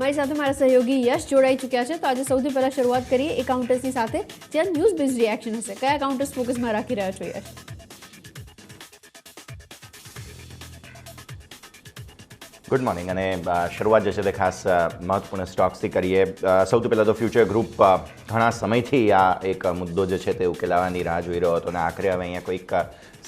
મારી સાથે મારા સહયોગી યશ જોડાઈ ચૂક્યા છે. તો આજે સૌથી પહેલા શરૂઆત કરીએ એકાઉન્ટર્સની સાથે, જ્યાં ન્યૂઝ બેઝ રિએક્શન હશે. કયા એકાઉન્ટર્સ ફોકસમાં રાખી રહ્યા છો યશ? Good morning. અને શરૂઆત જે છે તે ખાસ મહત્વપૂર્ણ સ્ટોક્સથી કરીએ. સૌથી પહેલાં તો ફ્યુચર ગ્રુપ ઘણા સમયથી આ એક મુદ્દો જે છે તે ઉકેલાવાની રાહ જોઈ રહ્યો હતો અને આખરે હવે અહીંયા કોઈક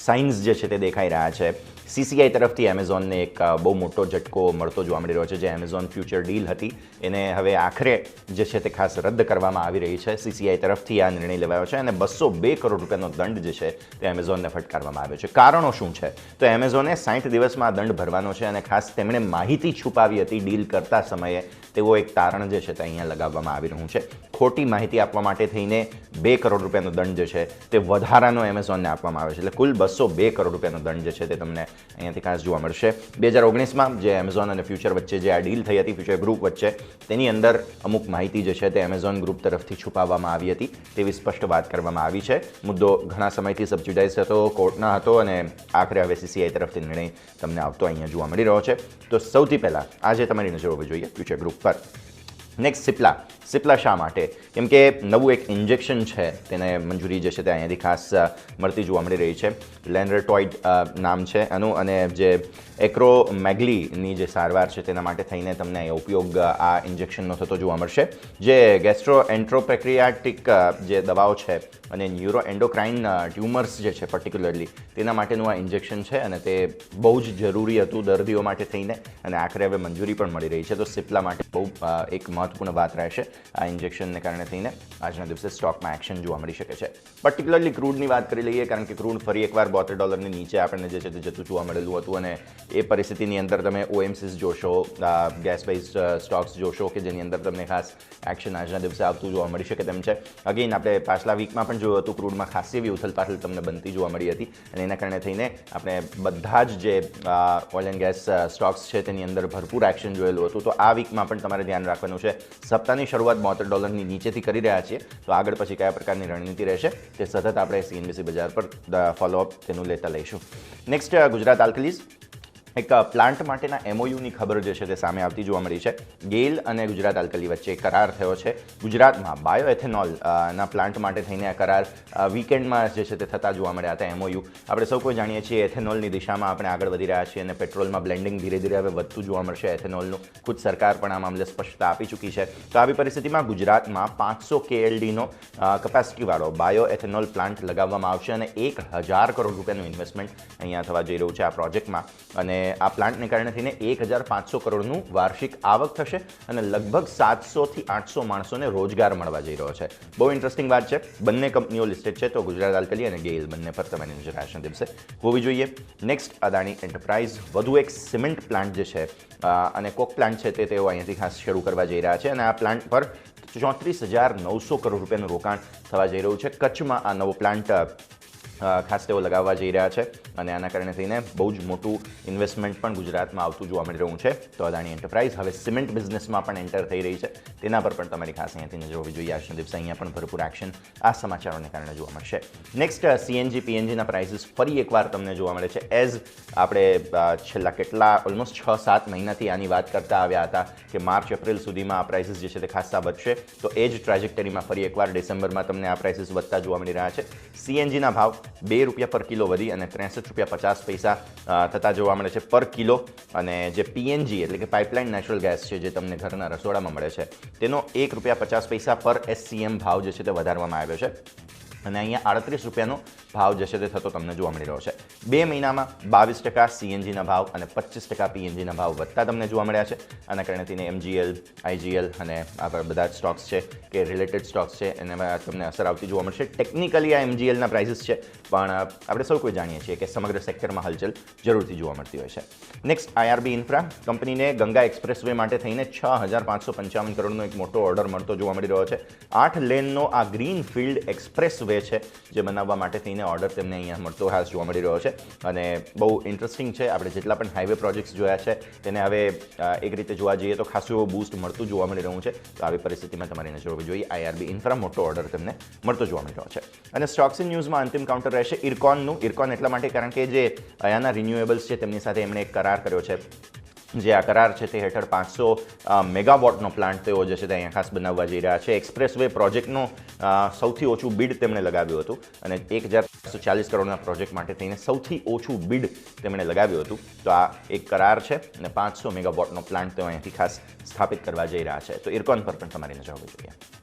સાઇન્સ જે છે તે દેખાઈ રહ્યા છે. CCI તરફથી એમેઝોનને એક બહુ મોટો ઝટકો મળતો જોવા મળી રહ્યો છે. જે એમેઝોન ફ્યુચર ડીલ હતી એને હવે આખરે જે છે તે ખાસ રદ કરવામાં આવી રહી છે. CCI તરફથી આ નિર્ણય લેવાયો છે અને 202 કરોડ રૂપિયાનો દંડ જે છે તે એમેઝોનને ફટકારવામાં આવ્યો છે. કારણો શું છે? તો એમેઝોને 60 દિવસમાં આ દંડ ભરવાનો છે અને ખાસ તેમણે માહિતી છુપાવી હતી ડીલ કરતા સમયે. તેવો એક તારણ જે છે તે અહીંયા લગાવવામાં આવી રહ્યું છે. ખોટી માહિતી આપવા માટે થઈને 2 કરોડ રૂપિયાનો દંડ જે છે તે વધારાનો એમેઝોનને આપવામાં આવે છે. એટલે કુલ 202 કરોડ રૂપિયાનો દંડ જે છે તે તમને અહીંયાથી ખાસ જોવા મળશે. 2019માં જે એમેઝોન અને ફ્યુચર વચ્ચે જે આ ડીલ થઈ હતી, ફ્યુચર ગ્રુપ વચ્ચે, તેની અંદર અમુક માહિતી જે છે તે એમેઝોન ગ્રુપ તરફથી છુપાવવામાં આવી હતી તેવી સ્પષ્ટ વાત કરવામાં આવી છે. મુદ્દો ઘણા સમયથી સબજ્યુડાઇઝ હતો, કોર્ટના હતો અને આખરે હવે CCI તરફથી નિર્ણય તમને આવતો અહીંયા જોવા મળી રહ્યો છે. તો સૌથી પહેલાં આજે તમારી નજર હોવી જોઈએ ફ્યુચર ગ્રુપ પર. નેક્સ્ટ સિપ્લા શા માટે? કેમ કે નવું એક ઇન્જેક્શન છે તેને મંજૂરી જે છે તે અહીંયાથી ખાસ મળતી જોવા મળી રહી છે. લેન્ડરટોઇડ નામ છે એનું અને જે એક્રોમેગલીની જે સારવાર છે તેના માટે થઈને તમને ઉપયોગ આ ઇન્જેક્શનનો થતો જોવા મળશે. જે ગેસ્ટ્રોએન્ટ્રોપેક્રિયાટિક જે દવાઓ છે અને ન્યુરો એન્ડોક્રાઇન ટ્યુમર્સ જે છે પર્ટિક્યુલરલી તેના માટેનું આ ઇન્જેક્શન છે અને તે બહુ જ જરૂરી હતું દર્દીઓ માટે થઈને અને આખરે હવે મંજૂરી પણ મળી રહી છે. તો સિપ્લા માટે બહુ એક મહત્વપૂર્ણ વાત રહેશે. આ ઇન્જેક્શનને કારણે થઈને આજના દિવસે સ્ટોકમાં એક્શન જોવા મળી શકે છે. પર્ટિક્યુલરલી ક્રૂડની વાત કરી લઈએ, કારણ કે ક્રૂડ ફરી એકવાર $72 નીચે આપણને જે છે તે જતું જોવા મળેલું હતું અને એ પરિસ્થિતિની અંદર તમે OMCs જોશો, ગેસ બેઝડ સ્ટોક્સ જોશો કે જેની અંદર તમને ખાસ એક્શન આજના દિવસે આવતું જોવા મળી શકે તેમ છે. અગેન આપણે પાછલા વીકમાં પણ જોયું હતું ક્રૂડમાં ખાસી એવી ઉથલપાથલ તમને બનતી જોવા મળી હતી અને એના કારણે થઈને આપણે બધા જ જે ઓઇલ એન્ડ ગેસ સ્ટોક્સ છે તેની અંદર ભરપૂર એક્શન જોયેલું હતું. તો આ વીકમાં પણ તમારે ધ્યાન રાખવાનું છે. સપ્તાહની શરૂઆત $72 નીચેથી કરી રહ્યા છીએ, તો આગળ પછી કયા પ્રકારની રણનીતિ રહેશે તે સતત આપણે CNBC બજાર પર ફોલોઅપ તેનું લેતા લઈશું. નેક્સ્ટ ગુજરાત આલ્કલીઝ. એક પ્લાન્ટ માટેના MOUની ખબર જે છે તે સામે આવતી જોવા મળી છે. ગેલ અને ગુજરાત આલ્કલી વચ્ચે કરાર થયો છે. ગુજરાતમાં બાયોએથેનોલ ના પ્લાન્ટ માટે થઈને આ કરાર વીકેન્ડમાં જે છે તે થતા જોવા મળ્યા હતા. MOU આપણે સૌ કોઈ જાણીએ છીએ એથેનોલની દિશામાં આપણે આગળ વધી રહ્યા છીએ અને પેટ્રોલમાં બ્લેન્ડિંગ ધીરે ધીરે હવે વધતું જોવા મળશે એથેનોલનું. ખુદ સરકાર પણ આ મામલે સ્પષ્ટતા આપી ચૂકી છે. તો આવી પરિસ્થિતિમાં ગુજરાતમાં 500 KLDનો કેપેસિટીવાળો બાયોએથેનોલ પ્લાન્ટ લગાવવામાં આવશે અને 1000 કરોડ રૂપિયાનું ઇન્વેસ્ટમેન્ટ અહીંયા થવા જઈ રહ્યું છે આ પ્રોજેક્ટમાં. અને આ પ્લાન્ટને કારણે થઈને 1500 કરોડનું વાર્ષિક આવક થશે અને લગભગ 700 થી 800 માણસોને રોજગાર મળવા જઈ રહ્યો છે. બહુ ઇન્ટરેસ્ટિંગ વાત છે. બંને કંપનીઓ લિસ્ટેડ છે, તો ગુજરાત આલ્કલી અને ગેલ બંને પર તમારી નજર આજના દિવસે હોવી જોઈએ. Next Adani enterprise. વધુ એક સિમેન્ટ પ્લાન્ટ જે છે અને કોક પ્લાન્ટ છે તે તેઓ અહીંયાથી ખાસ શરૂ કરવા જઈ રહ્યા છે અને આ પ્લાન્ટ પર 34,900 કરોડ રૂપિયાનું રોકાણ થવા જઈ રહ્યું છે. કચ્છમાં આ નવો પ્લાન્ટ ખાસ તેઓ લગાવવા જઈ રહ્યા છે અને આના કારણે થઈને બહુ જ મોટું ઇન્વેસ્ટમેન્ટ પણ ગુજરાતમાં આવતું જોવા મળી રહ્યું છે. તો અદાણી એન્ટરપ્રાઇઝ હવે સિમેન્ટ બિઝનેસમાં પણ એન્ટર થઈ રહી છે. તેના પર પણ તમારી ખાસ અહીંયાથી નજર હોવી જોઈએ. આજના દિવસે અહીંયા પણ ભરપૂર એક્શન આ સમાચારોને કારણે જોવા મળશે. નેક્સ્ટ CNG PNGના પ્રાઇસીસ ફરી એકવાર તમને જોવા મળે છે. એઝ આપણે છેલ્લા કેટલા ઓલમોસ્ટ 6-7 મહિનાથી આની વાત કરતા આવ્યા હતા કે માર્ચ એપ્રિલ સુધીમાં આ પ્રાઇસીસ જે છે તે ખાસા વધશે. તો એ જ ટ્રેજેક્ટરીમાં ફરી એકવાર ડિસેમ્બરમાં તમને આ પ્રાઇસીસ વધતા જોવા મળી રહ્યા છે. CNGના ભાવ ₹2 પર કિલો વધી અને ₹63.50 થતા જોવા મળે છે પર કિલો. અને જે PNG એટલે કે પાઇપલાઇન નેચરલ ગેસ છે જે તમને ઘરના રસોડામાં મળે છે તેનો ₹1.50 પર SCM ભાવ જે છે તે વધારવામાં આવ્યો છે અને અહીંયા ₹38નો ભાવ જે છે તે થતો તમને જોવા મળી રહ્યો છે. 2 મહિનામાં 22% CNGના ભાવ અને 25% PNGના ભાવ વધતા તમને જોવા મળ્યા છે. આના કારણે તેને MGL, IGL અને આ બધા જ સ્ટોક્સ છે કે રિલેટેડ સ્ટોક્સ છે એનામાં તમને અસર આવતી જોવા મળશે. ટેકનિકલી આ MGLના પ્રાઇસીસ છે પણ આપણે સૌ કોઈ જાણીએ છીએ કે સમગ્ર સેક્ટરમાં હલચલ જરૂરથી જોવા મળતી હોય છે. Next IRB infra. કંપનીને ગંગા એક્સપ્રેસવે માટે થઈને 6,555 કરોડનો એક મોટો ઓર્ડર મળતો જોવા મળી રહ્યો છે. 8 લેનનો આ ગ્રીન ફિલ્ડ એક્સપ્રેસવે છે જે બનાવવા માટે થઈને ઓર્ડર તેમને અહીંયા મળતો ખાસ જોવા મળી રહ્યો છે અને બહુ ઇન્ટરેસ્ટિંગ છે. આપણે જેટલા પણ હાઈવે પ્રોજેક્ટ્સ જોયા છે તેને હવે એક રીતે જોવા જઈએ તો ખાસું એવું બૂસ્ટ મળતું જોવા મળી રહ્યું છે. તો આવી પરિસ્થિતિમાં તમારી નજર હોવી જોઈએ. IRB ઇન્ફ્રા મોટો ઓર્ડર તેમને મળતો જોવા મળી રહ્યો છે. અને સ્ટોક્સ ઇન ન્યૂઝમાં અંતિમ કાઉન્ટર રહેશે ઇરકોનનું. ઇરકોન એટલા માટે કારણ કે જે અયાના રિન્યુએબલ્સ છે તેમની સાથે એમણે એક કરાર કર્યો છે જે આ કરાર છે તે હેઠળ 500 મેગાવોટનો પ્લાન્ટ તેઓ જે છે તે અહીંયા ખાસ બનાવવા જઈ રહ્યા છે. એક્સપ્રેસવે પ્રોજેક્ટનો સૌથી ઓછું બિડ તેમણે લગાવ્યું હતું અને 1,440 કરોડના પ્રોજેક્ટ માટે થઈને સૌથી ઓછું બિડ તેમણે લગાવ્યું હતું. તો આ એક કરાર છે અને 500 મેગાવોટનો પ્લાન્ટ તેઓ અહીંયાથી ખાસ સ્થાપિત કરવા જઈ રહ્યા છે. તો ઇરકોન પર પણ તમારી નજર હોવી જોઈએ.